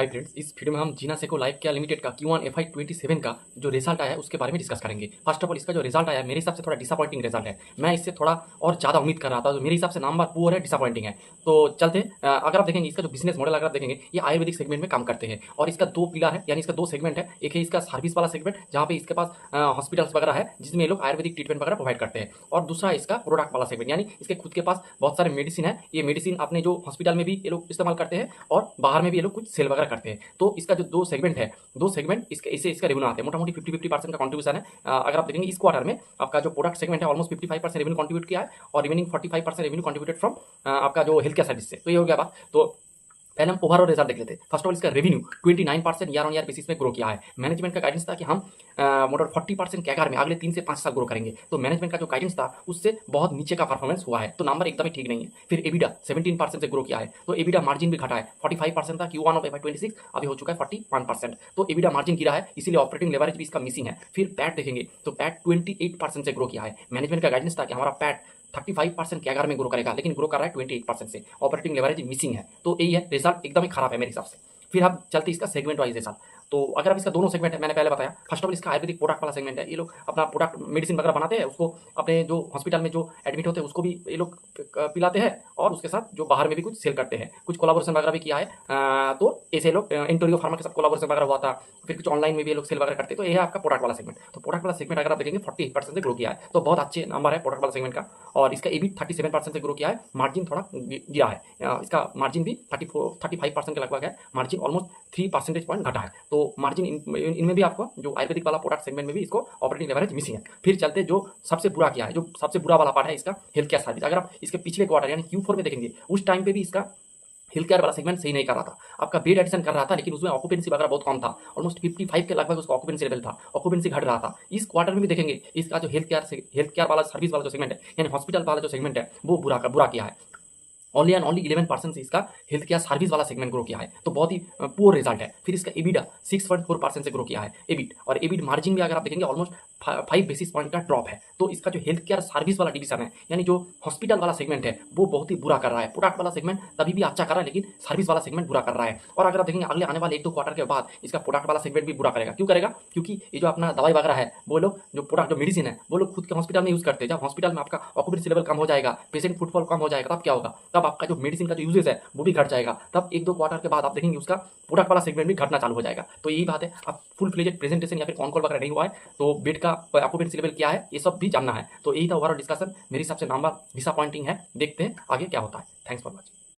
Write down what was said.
Hi friends, इस video में हम जीना सेको लाइफ केयर लिमिटेड का Q1 FY27 का जो रिजल्ट आया है उसके बारे में डिस्कस करेंगे। फर्स्ट ऑफ ऑल इसका जो रिजल्ट आया है मेरे हिसाब से थोड़ा डिसअपॉइंटिंग रिजल्ट है। मैं इससे थोड़ा और ज़्यादा उम्मीद कर रहा था, तो मेरे हिसाब से नंबर पुअर है, डिसअपॉइंटिंग है। तो चलते अगर आप देखेंगे इसका जो बिजनेस मॉडल अगर आप देखेंगे ये आयुर्वेदिक सेगमेंट में काम करते हैं और इसका दो पिलर है, यानी इसका दो सेगमेंट है। एक है इसका सर्विस वाला सेगमेंट जहाँ पे इसके पास हॉस्पिटल्स वगैरह है जिसमें ये लोग आयुर्वेदिक ट्रीटमेंट वगैरह प्रोवाइड करते हैं, और दूसरा इसका प्रोडक्ट वाला सेगमेंट, यानी इसके खुद के पास बहुत सारे मेडिसिन है। ये मेडिसिन अपने जो हॉस्पिटल में भी ये लोग इस्तेमाल करते हैं और बाहर में भी ये लोग कुछ सेल वगैरह करते हैं। तो इसका जो दो सेगमेंट है, दो सेगमेंट इसका रेवेन्यू आते हैं, मोटा मोटी 50-50% का कंट्रीब्यूशन है। अगर आप देखेंगे इस क्वार्टर में आपका जो प्रोडक्ट सेगमेंट है ऑलमोस्ट 55% रेवेन्यू कंट्रीब्यूट किया है और रिमेनिंग 45% रेवेन्यू कंट्रीब्यूटेड फ्रॉम आपका जो हेल्थ केयर सर्विस से। तो ये हो गया बात। तो पहले हम ओवरऑल रिजल्ट देख लेते हैं। फर्स्ट ऑफ ऑल इसका revenue 29% year on year basis में ग्रो किया है। मैनेजमेंट का गाइडेंस था कि हम मोटर 40% कैगर में अगले 3 से 5 साल ग्रो करेंगे। तो मैनेजमेंट का जो गाइडेंस था उससे बहुत नीचे का परफॉर्मेंस हुआ है, तो नंबर एकदम ही ठीक नहीं है। फिर एबिडा 17% से ग्रो किया है, तो एबिडा मार्जिन भी घटा है। 45% था Q1 ऑफ FY26, अभी हो चुका है 41%। तो एबिडा मार्जिन गिरा है, इसीलिए ऑपरेटिंग लेवरेज भी इसका मिसिंग है। फिर पैट देखेंगे तो पैट 28% से ग्रो किया है। मैनेजमेंट का गाइडेंस था कि हमारा पैट 35% कैगर में ग्रो करेगा, लेकिन ग्रो कर रहा है 28% से। ऑपरेटिंग लेवरेज मिसिंग है, तो यही है, रिजल्ट एकदम ही खराब है मेरे हिसाब से। फिर हम चलते इसका सेगमेंट वाइज रिजल्ट। तो अगर अब इसका दोनों सेगमेंट है, मैंने पहले बताया। फर्स्ट ऑफ ऑल इसका आयुर्वेदिक प्रोडक्ट वाला सेगमेंट है। ये लोग अपना प्रोडक्ट मेडिसिन वगैरह बनाते हैं, उसको अपने जो हॉस्पिटल में जो एडमिट होते हैं उसको भी ये लोग पिलाते हैं, और उसके साथ जो बाहर में भी कुछ सेल करते हैं। कुछ कोलाबोरेशन वगैरह भी किया है। तो ऐसे लोग एंटोरियो फार्मा के साथ कोलाबोरेशन वगैरह हुआ था। फिर कुछ ऑनलाइन में भी ये लोग सेल वगैरह करते हैं। तो ये है आपका प्रोडक्ट वाला सेगमेंट। तो प्रोडक्ट वाला सेगमेंट अगर आप देखेंगे 48% से ग्रो किया है, तो बहुत अच्छे नंबर है प्रोडक्ट वाला सेगमेंट का। और इसका EBIT 37% से ग्रो किया है। मार्जिन थोड़ा गिरा है, इसका मार्जिन भी 35% के लगभग है। मार्जिन ऑलमोस्ट 3 परसेंटेज पॉइंट घटा है। तो मार्जिन इनमें भी आपको जो आयुर्वेदिक वाला प्रोडक्ट सेगमेंट में भी इसको ऑपरेटिंग लेवरेज मिसिंग है। फिर चलते जो सबसे बुरा किया है, जो सबसे बुरा वाला पार्ट है इसका हेल्थ केयर सर्विस। अगर आप इसके पिछले क्वार्टर यानी Q4 में देखेंगे, उस टाइम पे भी इसका हेल्थ केयर वाला सेगमेंट सही नहीं कर रहा था। आपका बेड एडिशन कर रहा था, लेकिन उसमें ऑक्यूपेंसी वगैरह बहुत कम था। ऑलमोस्ट 55 के लगभग उसका ऑक्यूपेंसी लेवल था, ऑक्यूपेंसी घट रहा था। इस क्वार्टर में भी देखेंगे इसका जो हेल्थ केयर वाला सर्विस वाला जो सेगमेंट है, यानी हॉस्पिटल वाला जो सेगमेंट है, वो बुरा किया है। ओनली एंड ओनली 11% से इसका हेल्थ केयर सर्विस वाला सेगमेंट ग्रो किया है, तो बहुत ही पुअर रिजल्ट है। फिर इसका एबिडा 6.4% से ग्रो किया है एबिट, और एबिट मार्जिन भी अगर आप देखेंगे ऑलमोस्ट 5 बेसिस पॉइंट का ड्रॉप है। तो इसका जो हेल्थ केयर सर्विस वाला डिवीजन है, यानी जो हॉस्पिटल वाला सेगमेंट है, वो बहुत ही बुरा कर रहा है। प्रोडक्ट वाला सेगमेंट तभी भी अच्छा कर रहा है, लेकिन सर्विस वाला सेगमेंट बुरा कर रहा है। और अगर आप देखेंगे अगले आने वाले 1-2 क्वार्टर के बाद इसका प्रोडक्ट वाला सेगमेंट भी बुरा करेगा। क्यों करेगा? क्योंकि ये जो अपना दवाई वगैरह है, वो लोग जो प्रोडक्ट जो मेडिसिन है वो लोग खुद के हॉस्पिटल में यूज करते हैं। जब हॉस्पिटल में आपका ऑक्यूपेंसी लेवल कम हो जाएगा, पेशेंट फुटफॉल कम हो जाएगा, तब क्या होगा? तब आपका जो मेडिसिन का यूजेस है वो भी घट जाएगा। तब 1-2 क्वार्टर के बाद आप देखेंगे उसका प्रोडक्ट वाला सेगमेंट भी घटना चालू हो जाएगा। तो यही बात है। अब फुल फ्लेजेड प्रेजेंटेशन या फिर कॉन कॉल वगैरह नहीं हुआ है, तो बेड का ऑक्यूपेंसी लेवल क्या है ये सब भी जानना है। तो यही था ओवरऑल डिस्कशन। मेरे हिसाब से नंबर डिसअपॉइंटिंग है, देखते हैं आगे क्या होता है। Thanks for watching.